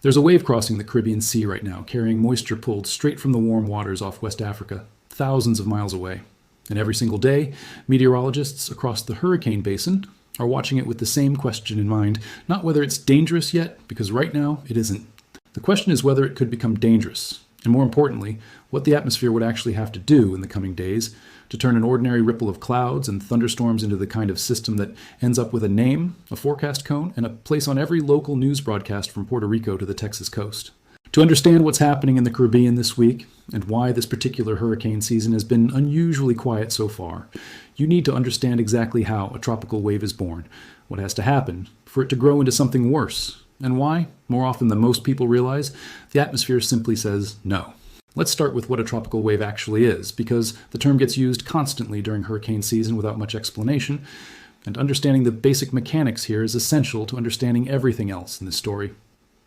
There's a wave crossing the Caribbean Sea right now, carrying moisture pulled straight from the warm waters off West Africa, thousands of miles away. And every single day, meteorologists across the hurricane basin are watching it with the same question in mind, not whether it's dangerous yet, because right now it isn't. The question is whether it could become dangerous, and more importantly, what the atmosphere would actually have to do in the coming days to turn an ordinary ripple of clouds and thunderstorms into the kind of system that ends up with a name, a forecast cone, and a place on every local news broadcast from Puerto Rico to the Texas coast. To understand what's happening in the Caribbean this week, and why this particular hurricane season has been unusually quiet so far, you need to understand exactly how a tropical wave is born, what has to happen for it to grow into something worse, and why, more often than most people realize, the atmosphere simply says no. Let's start with what a tropical wave actually is, because the term gets used constantly during hurricane season without much explanation, and understanding the basic mechanics here is essential to understanding everything else in this story.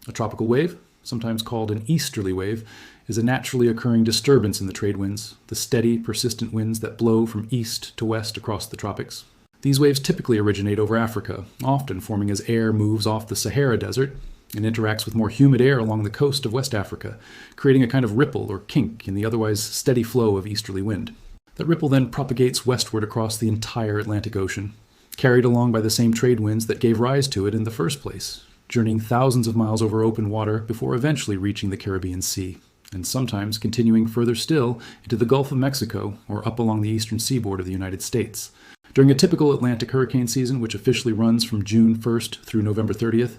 A tropical wave, sometimes called an easterly wave, is a naturally occurring disturbance in the trade winds, the steady, persistent winds that blow from east to west across the tropics. These waves typically originate over Africa, often forming as air moves off the Sahara Desert and interacts with more humid air along the coast of West Africa, creating a kind of ripple or kink in the otherwise steady flow of easterly wind. That ripple then propagates westward across the entire Atlantic Ocean, carried along by the same trade winds that gave rise to it in the first place, journeying thousands of miles over open water before eventually reaching the Caribbean Sea, and sometimes continuing further still into the Gulf of Mexico or up along the eastern seaboard of the United States. During a typical Atlantic hurricane season, which officially runs from June 1st through November 30th,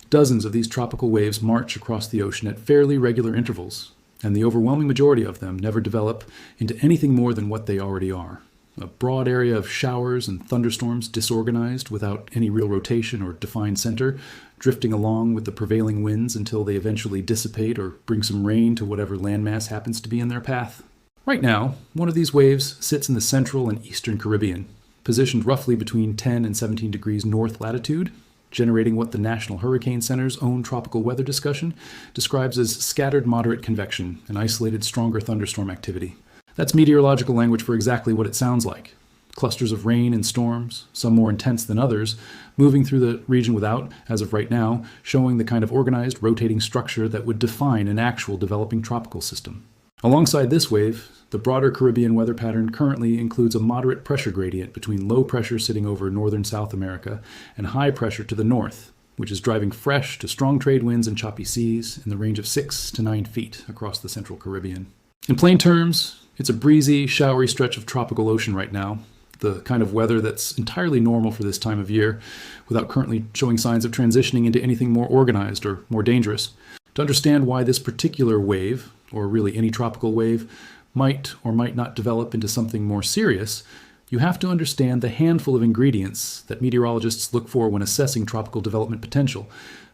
dozens of these tropical waves march across the ocean at fairly regular intervals, and the overwhelming majority of them never develop into anything more than what they already are. A broad area of showers and thunderstorms disorganized without any real rotation or defined center, drifting along with the prevailing winds until they eventually dissipate or bring some rain to whatever landmass happens to be in their path. Right now, one of these waves sits in the central and eastern Caribbean, positioned roughly between 10 and 17 degrees north latitude, generating what the National Hurricane Center's own tropical weather discussion describes as scattered moderate convection and isolated stronger thunderstorm activity. That's meteorological language for exactly what it sounds like. Clusters of rain and storms, some more intense than others, moving through the region without, as of right now, showing the kind of organized, rotating structure that would define an actual developing tropical system. Alongside this wave, the broader Caribbean weather pattern currently includes a moderate pressure gradient between low pressure sitting over northern South America and high pressure to the north, which is driving fresh to strong trade winds and choppy seas in the range of 6 to 9 feet across the central Caribbean. In plain terms, it's a breezy, showery stretch of tropical ocean right now, the kind of weather that's entirely normal for this time of year, without currently showing signs of transitioning into anything more organized or more dangerous. To understand why this particular wave, or really any tropical wave, might or might not develop into something more serious, you have to understand the handful of ingredients that meteorologists look for when assessing tropical development potential,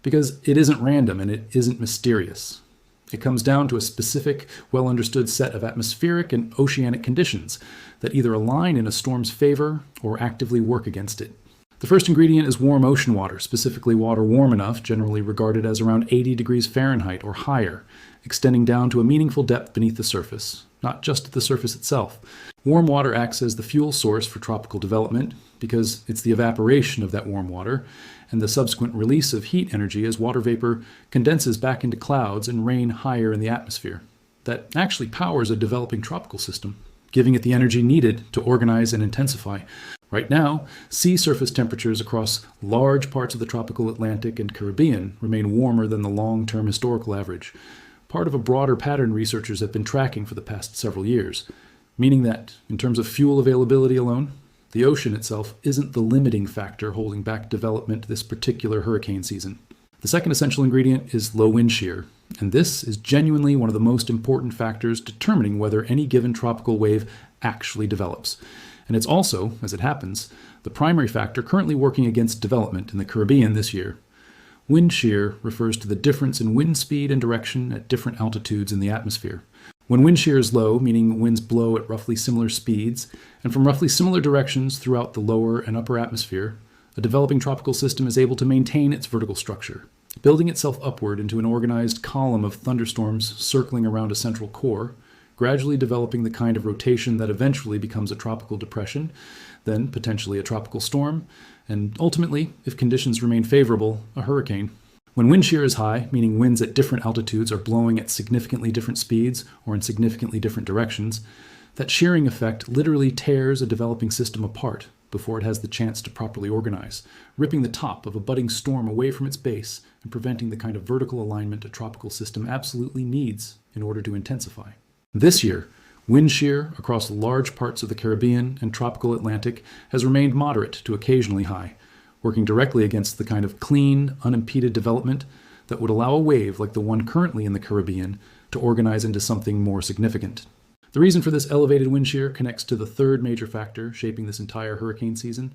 because it isn't random and it isn't mysterious. It comes down to a specific, well-understood set of atmospheric and oceanic conditions that either align in a storm's favor or actively work against it. The first ingredient is warm ocean water, specifically water warm enough, generally regarded as around 80 degrees Fahrenheit or higher, extending down to a meaningful depth beneath the surface, not just at the surface itself. Warm water acts as the fuel source for tropical development because it's the evaporation of that warm water and the subsequent release of heat energy as water vapor condenses back into clouds and rain higher in the atmosphere. That actually powers a developing tropical system, giving it the energy needed to organize and intensify. Right now, sea surface temperatures across large parts of the tropical Atlantic and Caribbean remain warmer than the long-term historical average, part of a broader pattern researchers have been tracking for the past several years, meaning that, in terms of fuel availability alone, the ocean itself isn't the limiting factor holding back development this particular hurricane season. The second essential ingredient is low wind shear, and this is genuinely one of the most important factors determining whether any given tropical wave actually develops. And it's also, as it happens, the primary factor currently working against development in the Caribbean this year. Wind shear refers to the difference in wind speed and direction at different altitudes in the atmosphere. When wind shear is low, meaning winds blow at roughly similar speeds and from roughly similar directions throughout the lower and upper atmosphere, a developing tropical system is able to maintain its vertical structure, building itself upward into an organized column of thunderstorms circling around a central core, gradually developing the kind of rotation that eventually becomes a tropical depression, then potentially a tropical storm, and ultimately, if conditions remain favorable, a hurricane. When wind shear is high, meaning winds at different altitudes are blowing at significantly different speeds or in significantly different directions, that shearing effect literally tears a developing system apart before it has the chance to properly organize, ripping the top of a budding storm away from its base and preventing the kind of vertical alignment a tropical system absolutely needs in order to intensify. This year, wind shear across large parts of the Caribbean and tropical Atlantic has remained moderate to occasionally high, working directly against the kind of clean, unimpeded development that would allow a wave like the one currently in the Caribbean to organize into something more significant. The reason for this elevated wind shear connects to the third major factor shaping this entire hurricane season,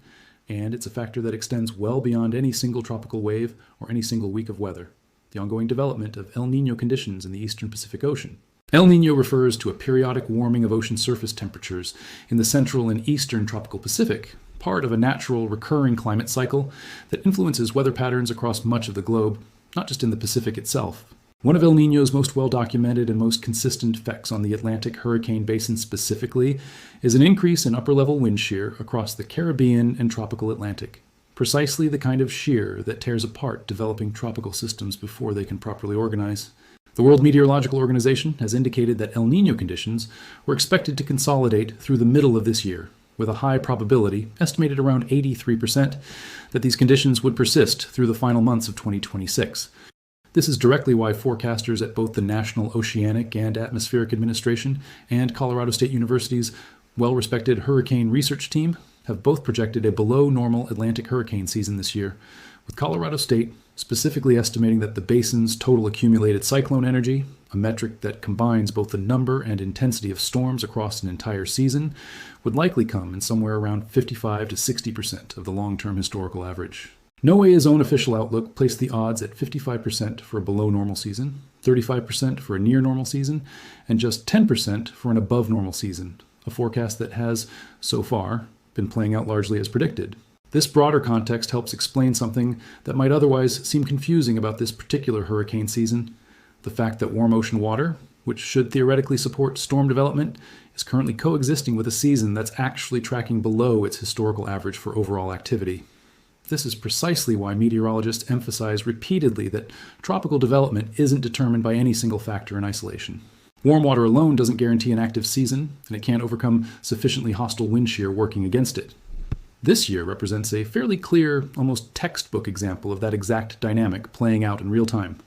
and it's a factor that extends well beyond any single tropical wave or any single week of weather: the ongoing development of El Nino conditions in the eastern Pacific Ocean. El Nino refers to a periodic warming of ocean surface temperatures in the central and eastern tropical Pacific, part of a natural recurring climate cycle that influences weather patterns across much of the globe, not just in the Pacific itself. One of El Nino's most well-documented and most consistent effects on the Atlantic hurricane basin specifically is an increase in upper-level wind shear across the Caribbean and tropical Atlantic, precisely the kind of shear that tears apart developing tropical systems before they can properly organize. The World Meteorological Organization has indicated that El Nino conditions were expected to consolidate through the middle of this year, with a high probability, estimated around 83%, that these conditions would persist through the final months of 2026. This is directly why forecasters at both the National Oceanic and Atmospheric Administration and Colorado State University's well-respected hurricane research team have both projected a below-normal Atlantic hurricane season this year, with Colorado State specifically estimating that the basin's total accumulated cyclone energy, a metric that combines both the number and intensity of storms across an entire season, would likely come in somewhere around 55 to 60% of the long-term historical average. NOAA's own official outlook placed the odds at 55% for a below-normal season, 35% for a near-normal season, and just 10% for an above-normal season, a forecast that has, so far, been playing out largely as predicted. This broader context helps explain something that might otherwise seem confusing about this particular hurricane season: the fact that warm ocean water, which should theoretically support storm development, is currently coexisting with a season that's actually tracking below its historical average for overall activity. This is precisely why meteorologists emphasize repeatedly that tropical development isn't determined by any single factor in isolation. Warm water alone doesn't guarantee an active season, and it can't overcome sufficiently hostile wind shear working against it. This year represents a fairly clear, almost textbook example of that exact dynamic playing out in real time.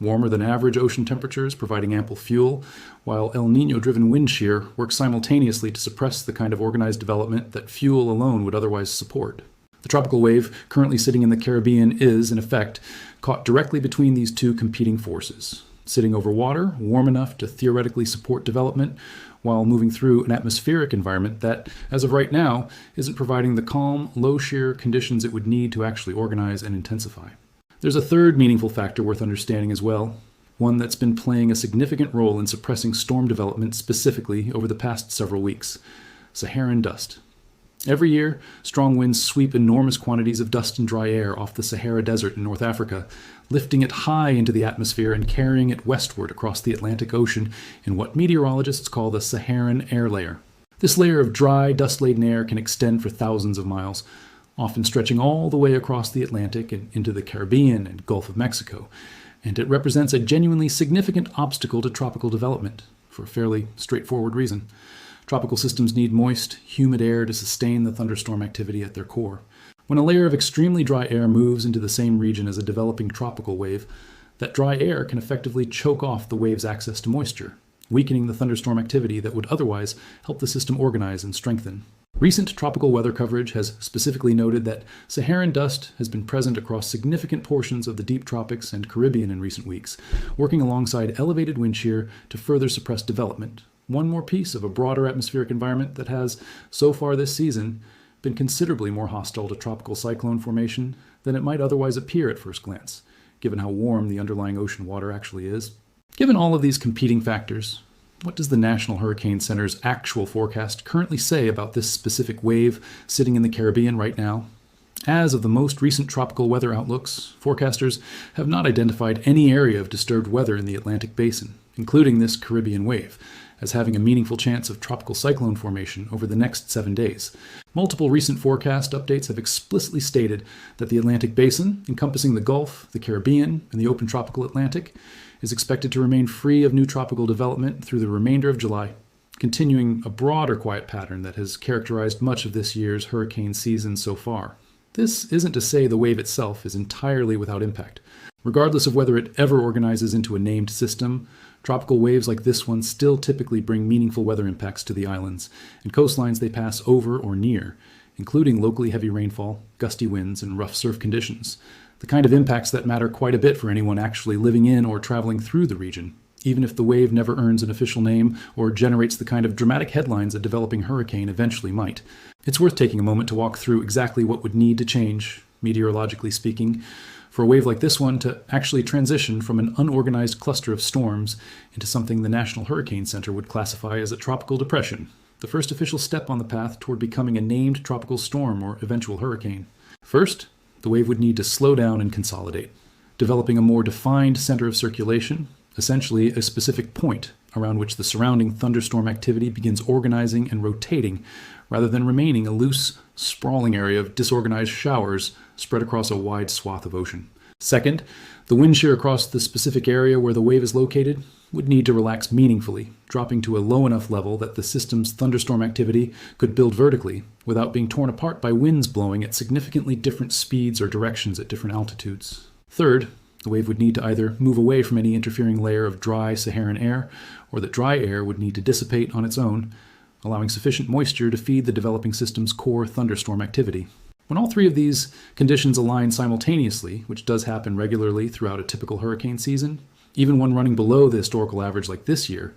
Warmer than average ocean temperatures providing ample fuel, while El Nino-driven wind shear works simultaneously to suppress the kind of organized development that fuel alone would otherwise support. The tropical wave currently sitting in the Caribbean is, in effect, caught directly between these two competing forces, sitting over water warm enough to theoretically support development, while moving through an atmospheric environment that, as of right now, isn't providing the calm, low-shear conditions it would need to actually organize and intensify. There's a third meaningful factor worth understanding as well, one that's been playing a significant role in suppressing storm development specifically over the past several weeks: Saharan dust. Every year, strong winds sweep enormous quantities of dust and dry air off the Sahara Desert in North Africa, lifting it high into the atmosphere and carrying it westward across the Atlantic Ocean in what meteorologists call the Saharan air layer. This layer of dry, dust-laden air can extend for thousands of miles, often stretching all the way across the Atlantic and into the Caribbean and Gulf of Mexico, and it represents a genuinely significant obstacle to tropical development, for a fairly straightforward reason. Tropical systems need moist, humid air to sustain the thunderstorm activity at their core. When a layer of extremely dry air moves into the same region as a developing tropical wave, that dry air can effectively choke off the wave's access to moisture, weakening the thunderstorm activity that would otherwise help the system organize and strengthen. Recent tropical weather coverage has specifically noted that Saharan dust has been present across significant portions of the deep tropics and Caribbean in recent weeks, working alongside elevated wind shear to further suppress development. One more piece of a broader atmospheric environment that has, so far this season, been considerably more hostile to tropical cyclone formation than it might otherwise appear at first glance, given how warm the underlying ocean water actually is. Given all of these competing factors, what does the National Hurricane Center's actual forecast currently say about this specific wave sitting in the Caribbean right now? As of the most recent tropical weather outlooks, forecasters have not identified any area of disturbed weather in the Atlantic basin, including this Caribbean wave, as having a meaningful chance of tropical cyclone formation over the next 7 days. Multiple recent forecast updates have explicitly stated that the Atlantic basin, encompassing the Gulf, the Caribbean, and the open tropical Atlantic, is expected to remain free of new tropical development through the remainder of July, continuing a broader quiet pattern that has characterized much of this year's hurricane season so far. This isn't to say the wave itself is entirely without impact. Regardless of whether it ever organizes into a named system, tropical waves like this one still typically bring meaningful weather impacts to the islands and coastlines they pass over or near, including locally heavy rainfall, gusty winds, and rough surf conditions, the kind of impacts that matter quite a bit for anyone actually living in or traveling through the region, even if the wave never earns an official name or generates the kind of dramatic headlines a developing hurricane eventually might. It's worth taking a moment to walk through exactly what would need to change, meteorologically speaking, for a wave like this one to actually transition from an unorganized cluster of storms into something the National Hurricane Center would classify as a tropical depression, the first official step on the path toward becoming a named tropical storm or eventual hurricane. First, the wave would need to slow down and consolidate, developing a more defined center of circulation, essentially a specific point around which the surrounding thunderstorm activity begins organizing and rotating, rather than remaining a loose, sprawling area of disorganized showers spread across a wide swath of ocean. Second, the wind shear across the specific area where the wave is located would need to relax meaningfully, dropping to a low enough level that the system's thunderstorm activity could build vertically without being torn apart by winds blowing at significantly different speeds or directions at different altitudes. Third, the wave would need to either move away from any interfering layer of dry Saharan air, or that dry air would need to dissipate on its own, allowing sufficient moisture to feed the developing system's core thunderstorm activity. When all three of these conditions align simultaneously, which does happen regularly throughout a typical hurricane season, even one running below the historical average like this year,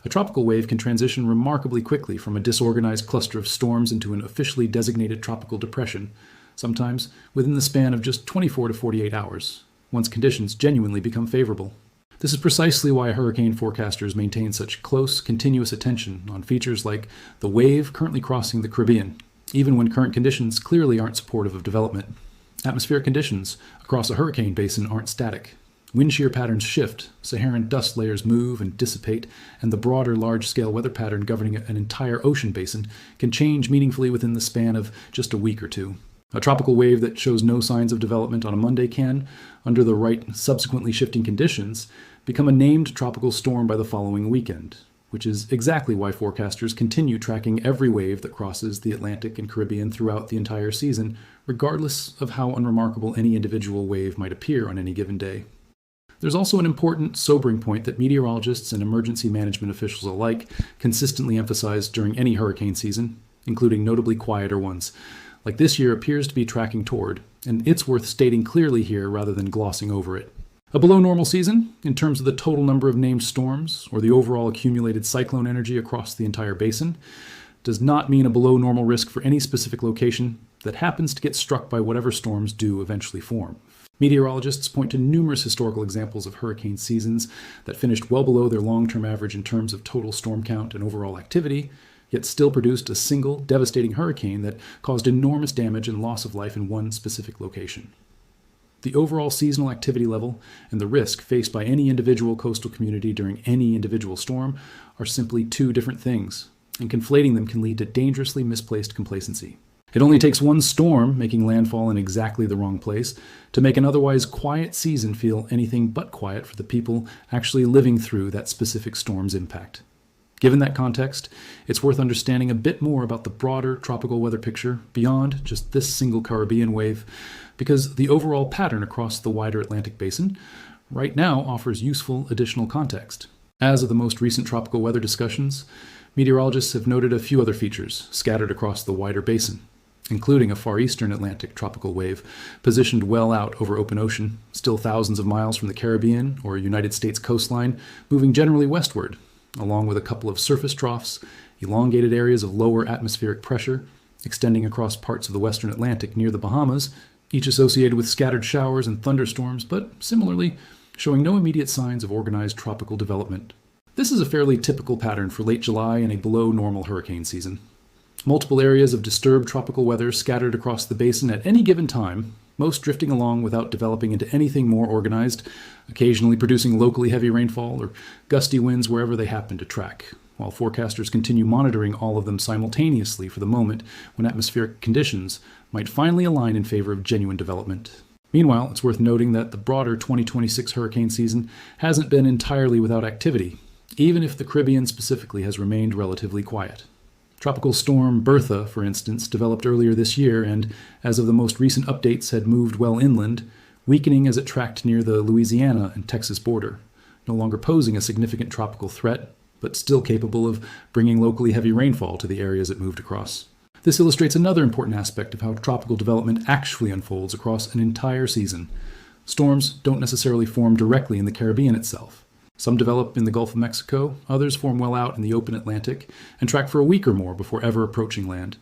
a tropical wave can transition remarkably quickly from a disorganized cluster of storms into an officially designated tropical depression, sometimes within the span of just 24 to 48 hours, once conditions genuinely become favorable. This is precisely why hurricane forecasters maintain such close, continuous attention on features like the wave currently crossing the Caribbean, even when current conditions clearly aren't supportive of development. Atmospheric conditions across a hurricane basin aren't static. Wind shear patterns shift, Saharan dust layers move and dissipate, and the broader large-scale weather pattern governing an entire ocean basin can change meaningfully within the span of just a week or two. A tropical wave that shows no signs of development on a Monday can, under the right subsequently shifting conditions, become a named tropical storm by the following weekend, which is exactly why forecasters continue tracking every wave that crosses the Atlantic and Caribbean throughout the entire season, regardless of how unremarkable any individual wave might appear on any given day. There's also an important, sobering point that meteorologists and emergency management officials alike consistently emphasize during any hurricane season, including notably quieter ones, like this year appears to be tracking toward, and it's worth stating clearly here rather than glossing over it. A below normal season, in terms of the total number of named storms or the overall accumulated cyclone energy across the entire basin, does not mean a below normal risk for any specific location that happens to get struck by whatever storms do eventually form. Meteorologists point to numerous historical examples of hurricane seasons that finished well below their long-term average in terms of total storm count and overall activity, yet still produced a single devastating hurricane that caused enormous damage and loss of life in one specific location. The overall seasonal activity level and the risk faced by any individual coastal community during any individual storm are simply two different things, and conflating them can lead to dangerously misplaced complacency. It only takes one storm making landfall in exactly the wrong place to make an otherwise quiet season feel anything but quiet for the people actually living through that specific storm's impact. Given that context, it's worth understanding a bit more about the broader tropical weather picture beyond just this single Caribbean wave, because the overall pattern across the wider Atlantic basin right now offers useful additional context. As of the most recent tropical weather discussions, meteorologists have noted a few other features scattered across the wider basin, including a far eastern Atlantic tropical wave positioned well out over open ocean, still thousands of miles from the Caribbean or United States coastline, moving generally westward, along with a couple of surface troughs, elongated areas of lower atmospheric pressure, extending across parts of the western Atlantic near the Bahamas, each associated with scattered showers and thunderstorms, but similarly showing no immediate signs of organized tropical development. This is a fairly typical pattern for late July and a below normal hurricane season. Multiple areas of disturbed tropical weather scattered across the basin at any given time, most drifting along without developing into anything more organized, occasionally producing locally heavy rainfall or gusty winds wherever they happen to track. while forecasters continue monitoring all of them simultaneously for the moment when atmospheric conditions might finally align in favor of genuine development. Meanwhile, it's worth noting that the broader 2026 hurricane season hasn't been entirely without activity, even if the Caribbean specifically has remained relatively quiet. Tropical storm Bertha, for instance, developed earlier this year and, as of the most recent updates, had moved well inland, weakening as it tracked near the Louisiana and Texas border, no longer posing a significant tropical threat, but still capable of bringing locally heavy rainfall to the areas it moved across. This illustrates another important aspect of how tropical development actually unfolds across an entire season. Storms don't necessarily form directly in the Caribbean itself. Some develop in the Gulf of Mexico, others form well out in the open Atlantic, and track for a week or more before ever approaching land.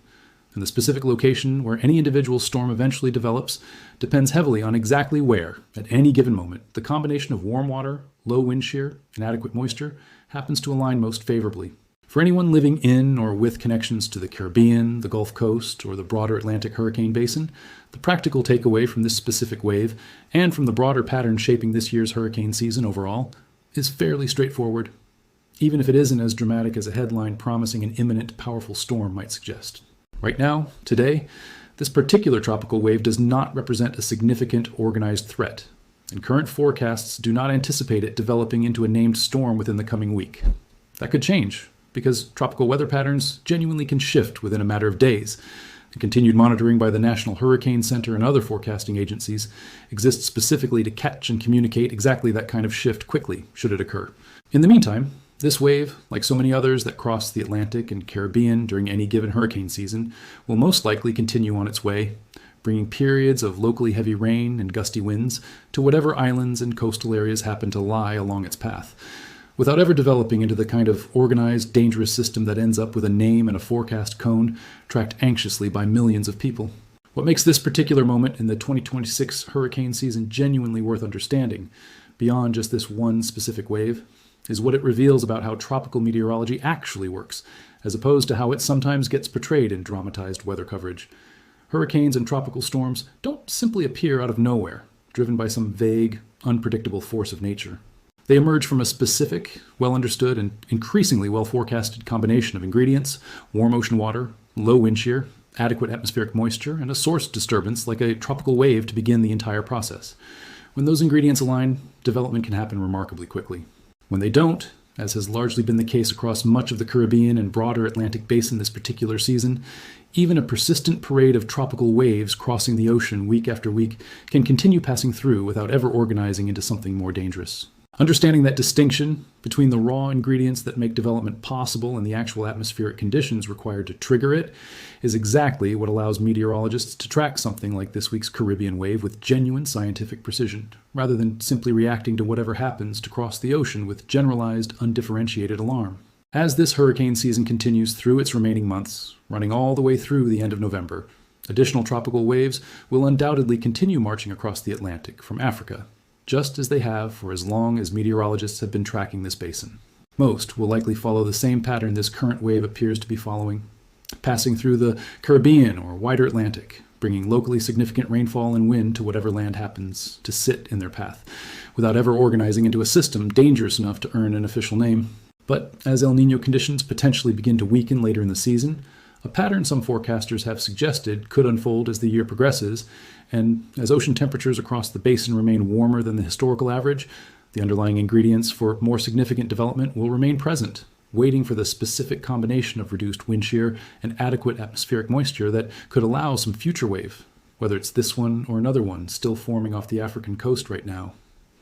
And the specific location where any individual storm eventually develops depends heavily on exactly where, at any given moment, the combination of warm water, low wind shear, and adequate moisture happens to align most favorably. For anyone living in or with connections to the Caribbean, the Gulf Coast, or the broader Atlantic hurricane basin, the practical takeaway from this specific wave, and from the broader pattern shaping this year's hurricane season overall, is fairly straightforward, even if it isn't as dramatic as a headline promising an imminent, powerful storm might suggest. Right now, today, this particular tropical wave does not represent a significant organized threat, and current forecasts do not anticipate it developing into a named storm within the coming week. That could change, because tropical weather patterns genuinely can shift within a matter of days. And continued monitoring by the National Hurricane Center and other forecasting agencies exists specifically to catch and communicate exactly that kind of shift quickly, should it occur. In the meantime, this wave, like so many others that cross the Atlantic and Caribbean during any given hurricane season, will most likely continue on its way, bringing periods of locally heavy rain and gusty winds to whatever islands and coastal areas happen to lie along its path, without ever developing into the kind of organized, dangerous system that ends up with a name and a forecast cone tracked anxiously by millions of people. What makes this particular moment in the 2026 hurricane season genuinely worth understanding, beyond just this one specific wave, is what it reveals about how tropical meteorology actually works, as opposed to how it sometimes gets portrayed in dramatized weather coverage. Hurricanes and tropical storms don't simply appear out of nowhere, driven by some vague, unpredictable force of nature. They emerge from a specific, well-understood, and increasingly well-forecasted combination of ingredients: warm ocean water, low wind shear, adequate atmospheric moisture, and a source disturbance like a tropical wave to begin the entire process. When those ingredients align, development can happen remarkably quickly. When they don't, as has largely been the case across much of the Caribbean and broader Atlantic basin this particular season, even a persistent parade of tropical waves crossing the ocean week after week can continue passing through without ever organizing into something more dangerous. Understanding that distinction between the raw ingredients that make development possible and the actual atmospheric conditions required to trigger it is exactly what allows meteorologists to track something like this week's Caribbean wave with genuine scientific precision, rather than simply reacting to whatever happens to cross the ocean with generalized, undifferentiated alarm. As this hurricane season continues through its remaining months, running all the way through the end of November, additional tropical waves will undoubtedly continue marching across the Atlantic from Africa, just as they have for as long as meteorologists have been tracking this basin. Most will likely follow the same pattern this current wave appears to be following, passing through the Caribbean or wider Atlantic, bringing locally significant rainfall and wind to whatever land happens to sit in their path, without ever organizing into a system dangerous enough to earn an official name. But as El Nino conditions potentially begin to weaken later in the season, a pattern some forecasters have suggested could unfold as the year progresses, and as ocean temperatures across the basin remain warmer than the historical average, the underlying ingredients for more significant development will remain present, waiting for the specific combination of reduced wind shear and adequate atmospheric moisture that could allow some future wave, whether it's this one or another one still forming off the African coast right now,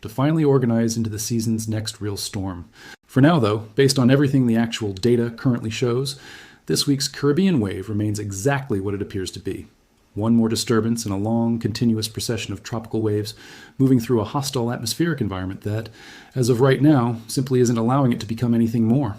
to finally organize into the season's next real storm. For now, though, based on everything the actual data currently shows, this week's Caribbean wave remains exactly what it appears to be. One more disturbance in a long, continuous procession of tropical waves moving through a hostile atmospheric environment that, as of right now, simply isn't allowing it to become anything more.